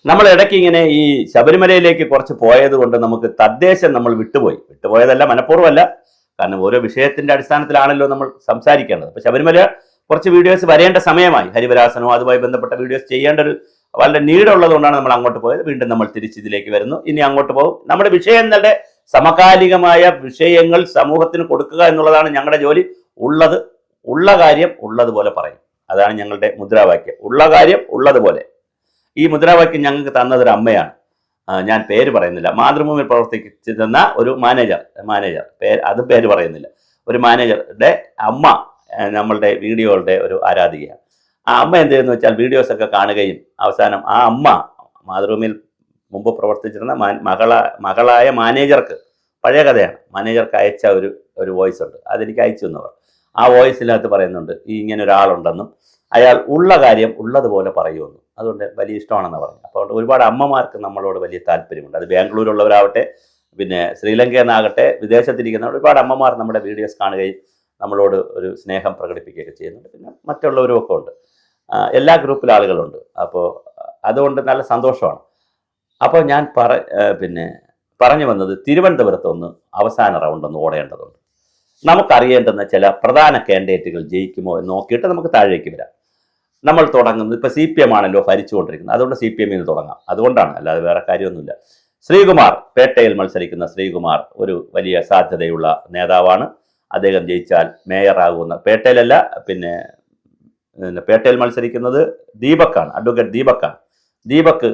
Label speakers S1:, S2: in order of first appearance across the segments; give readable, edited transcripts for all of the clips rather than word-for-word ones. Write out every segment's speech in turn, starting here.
S1: നമ്മൾ ഇടയ്ക്ക് ഇങ്ങനെ ഈ ശബരിമലയിലേക്ക് കുറച്ച് പോയത് കൊണ്ട് നമുക്ക് തദ്ദേശം നമ്മൾ വിട്ടുപോയതല്ല, മനഃപൂർവ്വമല്ല. കാരണം ഓരോ വിഷയത്തിന്റെ അടിസ്ഥാനത്തിലാണല്ലോ നമ്മൾ സംസാരിക്കേണ്ടത്. അപ്പൊ ശബരിമല കുറച്ച് വീഡിയോസ് വരേണ്ട സമയമായി. ഹരിവരാസനോ അതുമായി ബന്ധപ്പെട്ട വീഡിയോസ് ചെയ്യേണ്ട ഒരു വളരെ നീടുള്ളത് കൊണ്ടാണ് നമ്മൾ അങ്ങോട്ട് പോയത്. വീണ്ടും നമ്മൾ തിരിച്ചിതിലേക്ക് വരുന്നു. ഇനി അങ്ങോട്ട് പോകും. നമ്മുടെ വിഷയങ്ങളുടെ സമകാലികമായ വിഷയങ്ങൾ സമൂഹത്തിന് കൊടുക്കുക എന്നുള്ളതാണ് ഞങ്ങളുടെ ജോലി. ഉള്ള കാര്യം ഉള്ളതുപോലെ പറയും. അതാണ് ഞങ്ങളുടെ മുദ്രാവാക്യം. ഉള്ള കാര്യം ഉള്ളതുപോലെ. ഈ മുദ്രാവാക്യം ഞങ്ങൾക്ക് തന്നതൊരു അമ്മയാണ്. ഞാൻ പേര് പറയുന്നില്ല. മാതൃഭൂമിയിൽ പ്രവർത്തിച്ചിരുന്ന ഒരു മാനേജർ പേര് പറയുന്നില്ല. ഒരു മാനേജറുടെ അമ്മ നമ്മളുടെ വീഡിയോകളുടെ ഒരു ആരാധികയാണ്. ആ അമ്മ എന്ത് ചെയ്യുന്നു വെച്ചാൽ വീഡിയോസൊക്കെ കാണുകയും അവസാനം ആ അമ്മ മാതൃഭൂമിയിൽ മുമ്പ് പ്രവർത്തിച്ചിരുന്ന മകളായ മാനേജർക്ക്, പഴയ കഥയാണ്, മാനേജർക്ക് അയച്ച ഒരു വോയിസ് ഉണ്ട്. അതെനിക്ക് അയച്ചു തന്നവർ. ആ വോയിസിനകത്ത് പറയുന്നുണ്ട് ഇങ്ങനെ ഒരാളുണ്ടെന്നും അയാൾ ഉള്ള കാര്യം ഉള്ളതുപോലെ പറയുമെന്നും. അതുകൊണ്ട് വലിയ ഇഷ്ടമാണെന്ന് പറഞ്ഞു. അപ്പോൾ ഒരുപാട് അമ്മമാർക്ക് നമ്മളോട് വലിയ താല്പര്യമുണ്ട്. അത് ബാംഗ്ലൂരുള്ളവരാവട്ടെ, പിന്നെ ശ്രീലങ്കയിൽ നിന്നാകട്ടെ, വിദേശത്തിരിക്കുന്ന ഒരുപാട് അമ്മമാർ നമ്മുടെ വീഡിയോസ് കാണുകയും നമ്മളോട് ഒരു സ്നേഹം പ്രകടിപ്പിക്കുകയൊക്കെ ചെയ്യുന്നുണ്ട്. പിന്നെ മറ്റുള്ളവരും ഒക്കെ ഉണ്ട്. എല്ലാ ഗ്രൂപ്പിലും ആളുകളുണ്ട്. അപ്പോൾ അതുകൊണ്ട് നല്ല സന്തോഷമാണ്. അപ്പോൾ ഞാൻ പറഞ്ഞു വന്നത്, തിരുവനന്തപുരത്തൊന്ന് അവസാന റൗണ്ട് ഒന്ന് ഓടേണ്ടതുണ്ട്. നമുക്കറിയേണ്ടുന്ന ചില പ്രധാന കാൻഡിഡേറ്റുകൾ ജയിക്കുമോ എന്ന് നോക്കിയിട്ട് നമുക്ക് താഴേക്ക് വരാം. നമ്മൾ തുടങ്ങുന്നത് ഇപ്പോൾ CPM ആണല്ലോ ഭരിച്ചുകൊണ്ടിരിക്കുന്നത്. അതുകൊണ്ട് CPM ന്ന് തുടങ്ങാം. അതുകൊണ്ടാണ്, അല്ലാതെ വേറെ കാര്യമൊന്നുമില്ല. ശ്രീകുമാർ, പേട്ടയിൽ മത്സരിക്കുന്ന ശ്രീകുമാർ ഒരു വലിയ സാധ്യതയുള്ള നേതാവാണ്. അദ്ദേഹം ജയിച്ചാൽ മേയറാകുന്ന, പേട്ടയിലല്ല, പിന്നെ പേട്ടയിൽ മത്സരിക്കുന്നത് ദീപക്കാണ്, അഡ്വക്കേറ്റ് ദീപക്കാണ്. ദീപക്ക്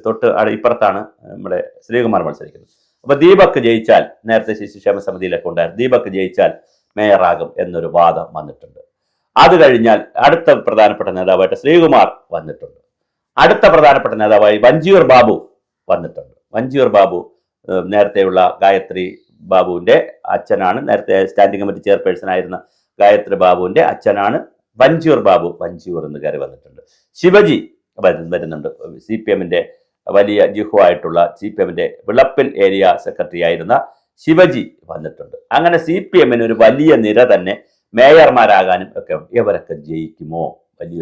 S1: തൊട്ട് ഇപ്പുറത്താണ് നമ്മുടെ ശ്രീകുമാർ മത്സരിക്കുന്നത്. അപ്പോൾ ദീപക്ക് ജയിച്ചാൽ, നേരത്തെ ശിശുക്ഷേമ സമിതിയിലൊക്കെ ഉണ്ടായിരുന്നു, ദീപക്ക് ജയിച്ചാൽ മേയറാകും എന്നൊരു വാദം വന്നിട്ടുണ്ട്. അത് കഴിഞ്ഞാൽ അടുത്ത പ്രധാനപ്പെട്ട നേതാവായിട്ട് ശ്രീകുമാർ വന്നിട്ടുണ്ട്. അടുത്ത പ്രധാനപ്പെട്ട നേതാവായി വഞ്ചിയൂർ ബാബു വന്നിട്ടുണ്ട്. വഞ്ചിയൂർ ബാബു നേരത്തെയുള്ള ഗായത്രി ബാബുവിൻ്റെ അച്ഛനാണ്. നേരത്തെ സ്റ്റാൻഡിംഗ് കമ്മിറ്റി ചെയർപേഴ്സൺ ആയിരുന്ന ഗായത്രി ബാബുവിൻ്റെ അച്ഛനാണ് വഞ്ചിയൂർ ബാബു. വഞ്ചിയൂർ എന്ന് കയറി വന്നിട്ടുണ്ട്. ശിവജി വരുന്നുണ്ട്. CPMന്റെ വലിയ ജിഹുവായിട്ടുള്ള CPMന്റെ വിളപ്പിൽ ഏരിയ സെക്രട്ടറി ആയിരുന്ന ശിവജി വന്നിട്ടുണ്ട്. അങ്ങനെ CPMന് ഒരു വലിയ നിര തന്നെ മേയർമാരാകാനും ഒക്കെ. ഇവരൊക്കെ ജയിക്കുമോ? വലിയ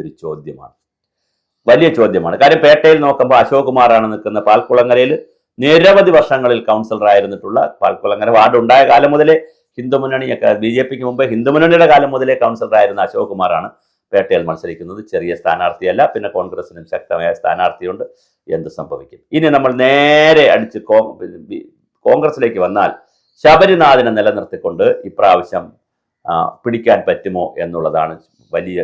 S1: ചോദ്യമാണ്. കാര്യം പേട്ടയിൽ നോക്കുമ്പോൾ അശോക് കുമാറാണ് നിൽക്കുന്ന. പാൽക്കുളങ്ങരയിൽ നിരവധി വർഷങ്ങളിൽ കൗൺസിലർ ആയിരുന്നിട്ടുള്ള, പാൽക്കുളങ്ങര വാർഡ് ഉണ്ടായ കാലം മുതലേ ഹിന്ദുമുന്നണിയൊക്കെ, BJPക്ക് മുമ്പ് ഹിന്ദുമുന്നണിയുടെ കാലം മുതലേ കൗൺസിലർ ആയിരുന്ന അശോക് കുമാറാണ് പേട്ടയിൽ മത്സരിക്കുന്നത്. ചെറിയ സ്ഥാനാർത്ഥിയല്ല. പിന്നെ കോൺഗ്രസിനും ശക്തമായ സ്ഥാനാർത്ഥിയുണ്ട്. എന്ത് സംഭവിക്കും? ഇനി നമ്മൾ നേരെ അടിച്ച് കോൺഗ്രസിലേക്ക് വന്നാൽ, ശബരിനാഥിനെ നിലനിർത്തിക്കൊണ്ട് ഇപ്രാവശ്യം പിടിക്കാൻ പറ്റുമോ എന്നുള്ളതാണ് വലിയ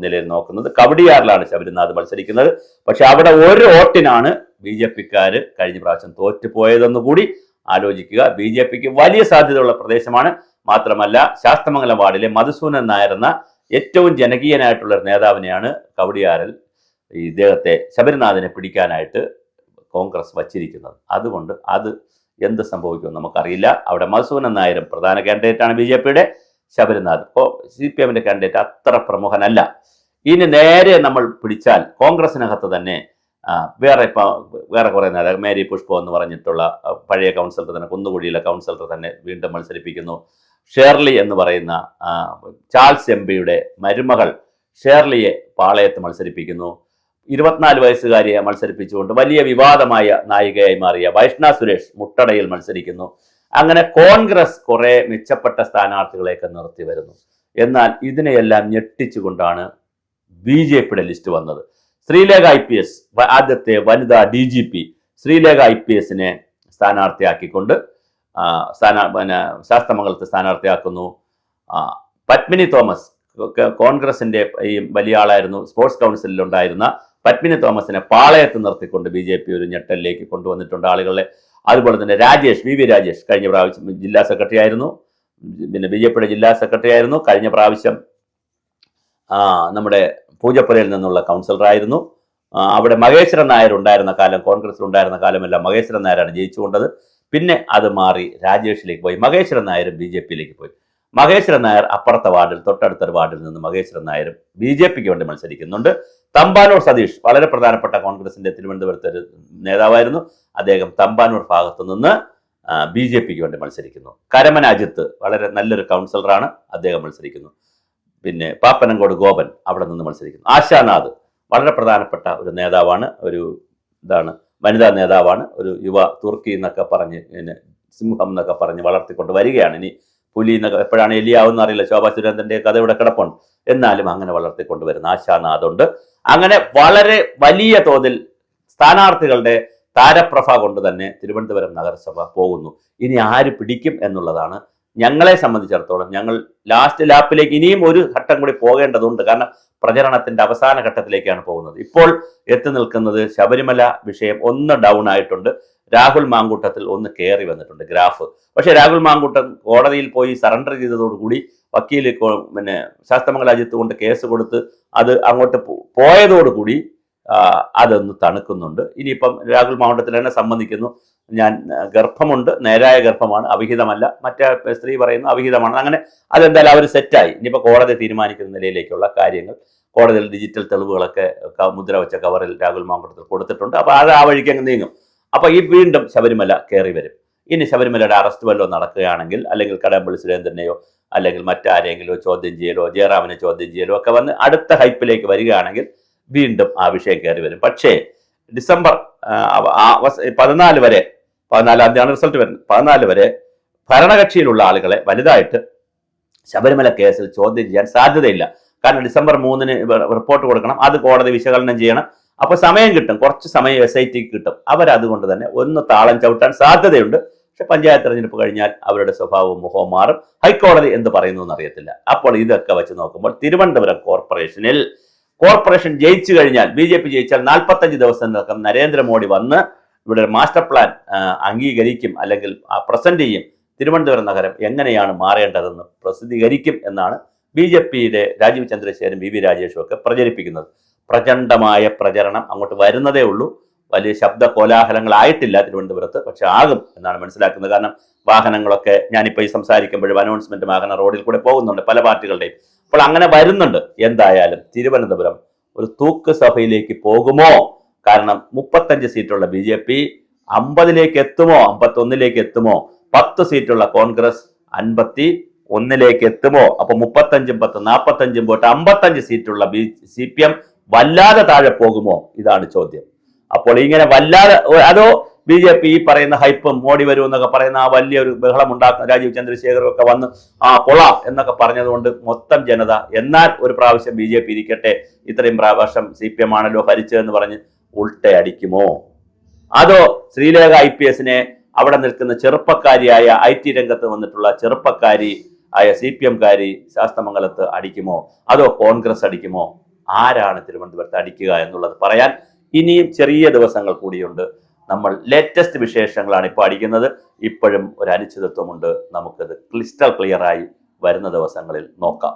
S1: നിലയിൽ നോക്കുന്നത്. കവടിയാറിലാണ് ശബരിനാഥ് മത്സരിക്കുന്നത്. പക്ഷെ അവിടെ ഒരു വോട്ടിനാണ് BJPക്കാർ കഴിഞ്ഞ പ്രാവശ്യം തോറ്റുപോയതെന്ന് കൂടി ആലോചിക്കുക. BJPക്ക് വലിയ സാധ്യതയുള്ള പ്രദേശമാണ്. മാത്രമല്ല, ശാസ്തമംഗലം വാർഡിലെ മധുസൂദനൻ നായർ എന്ന ഏറ്റവും ജനകീയനായിട്ടുള്ള ഒരു നേതാവിനെയാണ് കവടിയാറിൽ ഇദ്ദേഹത്തെ, ശബരിനാഥിനെ പിടിക്കാനായിട്ട് കോൺഗ്രസ് വച്ചിരിക്കുന്നത്. അതുകൊണ്ട് അത് എന്ത് സംഭവിക്കുമെന്ന് നമുക്കറിയില്ല. അവിടെ മധുസൂദനൻ നായരും പ്രധാന കാൻഡിഡേറ്റാണ് BJPയുടെ. ശബരിനാഥ് CPMന്റെ കാൻഡിഡേറ്റ് അത്ര പ്രമുഖനല്ല. ഇനി നേരെ നമ്മൾ പിടിച്ചാൽ കോൺഗ്രസിനകത്ത് തന്നെ വേറെ കുറേ നേതാക്കൾ, മേരി പുഷ്പ എന്ന് പറഞ്ഞിട്ടുള്ള പഴയ കൗൺസിലർ തന്നെ, കുന്നുകുഴിയിലെ കൗൺസിലർ തന്നെ വീണ്ടും മത്സരിപ്പിക്കുന്നു. ഷേർലി എന്ന് പറയുന്ന ചാൾസ് MPയുടെ മരുമകൾ ഷേർലിയെ പാളയത്ത് മത്സരിപ്പിക്കുന്നു. 24 വയസ്സുകാരിയെ മത്സരിപ്പിച്ചുകൊണ്ട് വലിയ വിവാദമായ നായികയായി മാറിയ വൈഷ്ണ സുരേഷ് മുട്ടടയിൽ മത്സരിക്കുന്നു. അങ്ങനെ കോൺഗ്രസ് കുറെ മെച്ചപ്പെട്ട സ്ഥാനാർത്ഥികളെയൊക്കെ നിർത്തി വരുന്നു. എന്നാൽ ഇതിനെയെല്ലാം ഞെട്ടിച്ചുകൊണ്ടാണ് BJPയുടെ ലിസ്റ്റ് വന്നത്. ശ്രീലേഖ IPS, ആദ്യത്തെ വനിതാ DGP ശ്രീലേഖ IPSനെ സ്ഥാനാർത്ഥിയാക്കിക്കൊണ്ട് ശാസ്തമംഗലത്ത് സ്ഥാനാർത്ഥിയാക്കുന്നു. പത്മിനി തോമസ്, കോൺഗ്രസിന്റെ ഈ വലിയ ആളായിരുന്നു, സ്പോർട്സ് കൗൺസിലിൽ ഉണ്ടായിരുന്ന പത്മിനി തോമസിനെ പാളയത്ത് നിർത്തിക്കൊണ്ട് BJP ഒരു ഞെട്ടലിലേക്ക് കൊണ്ടുവന്നിട്ടുണ്ട് ആളുകളെ. അതുപോലെ തന്നെ VV രാജേഷ് കഴിഞ്ഞ പ്രാവശ്യം ജില്ലാ സെക്രട്ടറി ആയിരുന്നു. പിന്നെ BJPയുടെ ജില്ലാ സെക്രട്ടറി ആയിരുന്നു. കഴിഞ്ഞ പ്രാവശ്യം നമ്മുടെ പൂജപ്പുരയിൽ നിന്നുള്ള കൗൺസിലറായിരുന്നു. അവിടെ മഹേശ്വരൻ നായർ ഉണ്ടായിരുന്ന കാലം, കോൺഗ്രസിൽ ഉണ്ടായിരുന്ന കാലമെല്ലാം മഹേശ്വരൻ നായരാണ് ജയിച്ചുകൊണ്ടത്. പിന്നെ അത് മാറി രാജേഷിലേക്ക് പോയി. മഹേശ്വരൻ നായരും BJPയിലേക്ക് പോയി. മഹേശ്വരൻ നായർ അപ്പുറത്തെ വാർഡിൽ, തൊട്ടടുത്തൊരു വാർഡിൽ നിന്ന് മഹേശ്വരൻ നായരും BJPക്ക് വേണ്ടി മത്സരിക്കുന്നുണ്ട്. തമ്പാനൂർ സതീഷ് വളരെ പ്രധാനപ്പെട്ട കോൺഗ്രസിന്റെ തിരുവനന്തപുരത്തെ ഒരു നേതാവായിരുന്നു. അദ്ദേഹം തമ്പാനൂർ ഭാഗത്തു നിന്ന് BJPക്ക് വേണ്ടി മത്സരിക്കുന്നു. കരമന അജിത്ത് വളരെ നല്ലൊരു കൗൺസിലറാണ്, അദ്ദേഹം മത്സരിക്കുന്നു. പിന്നെ പാപ്പനംകോട് ഗോപൻ അവിടെ നിന്ന് മത്സരിക്കുന്നു. ആശാനാഥ് വളരെ പ്രധാനപ്പെട്ട ഒരു നേതാവാണ്, ഒരു ഇതാണ്, വനിതാ നേതാവാണ്, ഒരു യുവ തുർക്കി എന്നൊക്കെ പറഞ്ഞ് പിന്നെ സിംഹം എന്നൊക്കെ പറഞ്ഞ് വളർത്തിക്കൊണ്ട് വരികയാണ്. ഇനി പുലി എന്നൊക്കെ എപ്പോഴാണ് എലിയാവുന്ന അറിയില്ല, ശോഭാ സുരേന്ദ്രന്റെ കഥ ഇവിടെ കിടപ്പുണ്ട്. എന്നാലും അങ്ങനെ വളർത്തിക്കൊണ്ടുവരുന്ന ആശാനാഥുണ്ട്. അങ്ങനെ വളരെ വലിയ തോതിൽ സ്ഥാനാർത്ഥികളുടെ താരപ്രഭ കൊണ്ട് തന്നെ തിരുവനന്തപുരം നഗരസഭ പോകുന്നു. ഇനി ആര് പിടിക്കും എന്നുള്ളതാണ് ഞങ്ങളെ സംബന്ധിച്ചിടത്തോളം. ഞങ്ങൾ ലാസ്റ്റ് ലാപ്പിലേക്ക് ഇനിയും ഒരു ഘട്ടം കൂടി പോകേണ്ടതുണ്ട്. കാരണം പ്രചരണത്തിന്റെ അവസാന ഘട്ടത്തിലേക്കാണ് പോകുന്നത്. ഇപ്പോൾ എത്തി നിൽക്കുന്നത് ശബരിമല വിഷയം ഒന്ന് ഡൗൺ ആയിട്ടുണ്ട്. രാഹുൽ മാങ്കൂട്ടത്തിൽ ഒന്ന് കയറി വന്നിട്ടുണ്ട് ഗ്രാഫ്. പക്ഷേ രാഹുൽ മാങ്കൂട്ടം കോടതിയിൽ പോയി സറണ്ടർ ചെയ്തതോടുകൂടി വക്കീൽ പിന്നെ ശാസ്തമംഗല അജിത്ത് കൊണ്ട് കേസ് കൊടുത്ത് അത് അങ്ങോട്ട് പോയതോടുകൂടി അതൊന്ന് തണുക്കുന്നുണ്ട്. ഇനിയിപ്പം രാഹുൽ മാങ്കൂട്ടത്തിൽ തന്നെ സമ്മതിക്കുന്നു, ഞാൻ ഗർഭമുണ്ട്, നേരായ ഗർഭമാണ്, അവിഹിതമല്ല. മറ്റേ സ്ത്രീ പറയുന്നു അവിഹിതമാണ്. അങ്ങനെ അതെന്തായാലും അവർ സെറ്റായി. ഇനിയിപ്പോൾ കോടതി തീരുമാനിക്കുന്ന നിലയിലേക്കുള്ള കാര്യങ്ങൾ കോടതിയിൽ ഡിജിറ്റൽ തെളിവുകളൊക്കെ മുദ്ര വെച്ച കവറിൽ രാഹുൽ മാങ്കൂട്ടത്തിൽ കൊടുത്തിട്ടുണ്ട്. അപ്പോൾ അത് ആ വഴിക്ക് അങ്ങ് നീങ്ങും. അപ്പോൾ ഈ വീണ്ടും ശബരിമല കയറി വരും. ഇനി ശബരിമലയുടെ അറസ്റ്റ് വല്ലതും നടക്കുകയാണെങ്കിൽ, അല്ലെങ്കിൽ കടകംപള്ളി സുരേന്ദ്രനെയോ അല്ലെങ്കിൽ മറ്റാരെങ്കിലോ ചോദ്യം ചെയ്യലോ ജയറാമിനെ ചോദ്യം ചെയ്യലോ ഒക്കെ വന്ന് അടുത്ത ഹൈപ്പിലേക്ക് വരികയാണെങ്കിൽ വീണ്ടും ആ വിഷയം കയറി വരും. പക്ഷേ ഡിസംബർ 14 വരെ, 14-ാം തീയതിയാണ് റിസൾട്ട് വരുന്നത്, 14 വരെ ഭരണകക്ഷിയിലുള്ള ആളുകളെ വലുതായിട്ട് ശബരിമല കേസിൽ ചോദ്യം ചെയ്യാൻ സാധ്യതയില്ല. കാരണം ഡിസംബർ 3-ന് റിപ്പോർട്ട് കൊടുക്കണം, അത് കോടതി വിശകലനം ചെയ്യണം. അപ്പൊ സമയം കിട്ടും, കുറച്ച് സമയം SITക്ക് കിട്ടും. അവരതുകൊണ്ട് തന്നെ ഒന്ന് താളം ചവിട്ടാൻ സാധ്യതയുണ്ട്. പക്ഷെ പഞ്ചായത്ത് തെരഞ്ഞെടുപ്പ് കഴിഞ്ഞാൽ അവരുടെ സ്വഭാവവും മുഖവും മാറും. ഹൈക്കോടതി എന്ത് പറയുന്നു എന്നറിയത്തില്ല. അപ്പോൾ ഇതൊക്കെ വെച്ച് നോക്കുമ്പോൾ തിരുവനന്തപുരം കോർപ്പറേഷൻ ജയിച്ചു കഴിഞ്ഞാൽ, BJP ജയിച്ചാൽ 45 ദിവസത്തിനകം നരേന്ദ്രമോദി വന്ന് ഇവിടെ ഒരു മാസ്റ്റർ പ്ലാൻ അംഗീകരിക്കും, അല്ലെങ്കിൽ പ്രസന്റ് ചെയ്യും. തിരുവനന്തപുരം നഗരം എങ്ങനെയാണ് മാറേണ്ടതെന്ന് പ്രസിദ്ധീകരിക്കും എന്നാണ് BJPയുടെ രാജീവ് ചന്ദ്രശേഖരും VV രാജേഷും ഒക്കെ പ്രചരിപ്പിക്കുന്നത്. പ്രചണ്ഡമായ പ്രചരണം അങ്ങോട്ട് വരുന്നതേ ഉള്ളൂ. വലിയ ശബ്ദ കോലാഹലങ്ങളായിട്ടില്ല തിരുവനന്തപുരത്ത്, പക്ഷെ ആകും എന്നാണ് മനസ്സിലാക്കുന്നത്. കാരണം വാഹനങ്ങളൊക്കെ ഞാനിപ്പോൾ ഈ സംസാരിക്കുമ്പോഴും അനൗൺസ്മെന്റ് വാഹന റോഡിൽ കൂടെ പോകുന്നുണ്ട് പല പാർട്ടികളുടെയും. അപ്പോൾ അങ്ങനെ വരുന്നുണ്ട്. എന്തായാലും തിരുവനന്തപുരം ഒരു തൂക്ക് സഭയിലേക്ക് പോകുമോ? കാരണം 35 സീറ്റുള്ള BJP 50ലേക്ക് എത്തുമോ, 51ലേക്ക് എത്തുമോ? 10 സീറ്റുള്ള കോൺഗ്രസ് 51ലേക്ക് എത്തുമോ? അപ്പൊ 35-10 45 പോയിട്ട് 55 സീറ്റുള്ള CPM വല്ലാതെ താഴെ പോകുമോ? ഇതാണ് ചോദ്യം. അപ്പോൾ ഇങ്ങനെ വല്ലാതെ, അതോ BJP ഈ പറയുന്ന ഹൈപ്പും മോഡി വരും എന്നൊക്കെ പറയുന്ന ആ വലിയൊരു ബഹളം ഉണ്ടാക്കുന്ന രാജീവ് ചന്ദ്രശേഖറും ഒക്കെ വന്ന് കൊള്ളാം എന്നൊക്കെ പറഞ്ഞതുകൊണ്ട് മൊത്തം ജനത എന്നാൽ ഒരു പ്രാവശ്യം BJP ഇരിക്കട്ടെ, ഇത്രയും പ്രാവശ്യം CPM ആണല്ലോ ഭരിച്ചതെന്ന് പറഞ്ഞ് ഉൾട്ടയടിക്കുമോ? അതോ ശ്രീലേഖ IPSനെ അവിടെ നിൽക്കുന്ന ചെറുപ്പക്കാരിയായ IT രംഗത്ത് വന്നിട്ടുള്ള ചെറുപ്പക്കാരി ആയ CPM-കാരി ശാസ്തമംഗലത്ത് അടിക്കുമോ? അതോ കോൺഗ്രസ് അടിക്കുമോ? ആരാണ് തിരുവനന്തപുരത്ത് അടിക്കുക എന്നുള്ളത് പറയാൻ ഇനിയും ചെറിയ ദിവസങ്ങൾ കൂടിയുണ്ട്. നമ്മൾ ലേറ്റസ്റ്റ് വിശേഷങ്ങളാണ് ഇപ്പോൾ അടിക്കുന്നത്. ഇപ്പോഴും ഒരു അനിശ്ചിതത്വമുണ്ട്. നമുക്കത് ക്രിസ്റ്റൽ ക്ലിയറായി വരുന്ന ദിവസങ്ങളിൽ നോക്കാം.